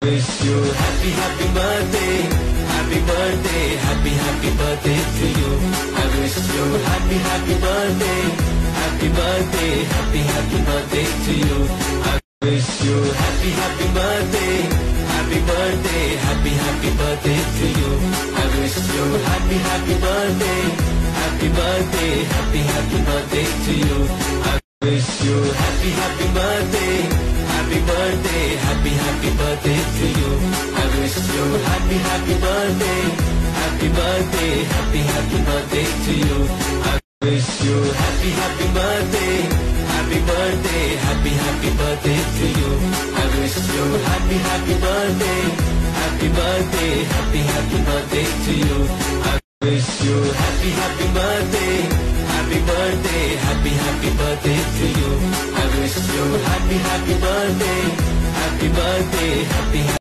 Wish you happy birthday, happy birthday, happy birthday to you. I wish you happy birthday, happy birthday, happy birthday to you. I wish you happy birthday, happy birthday, happy birthday to you. I wish you happy birthday, happy birthday, happy birthday to you. I wish you happy birthday, happy birthday, happy birthday to you. I wish you happy birthday, happy birthday, happy birthday to you. I wish you happy birthday, happy birthday, happy birthday to you. I wish you happy birthday, happy birthday, happy birthday to you. I wish you happy birthday, happy birthday, happy birthday to you. I wish you happy birthday, happy birthday, happy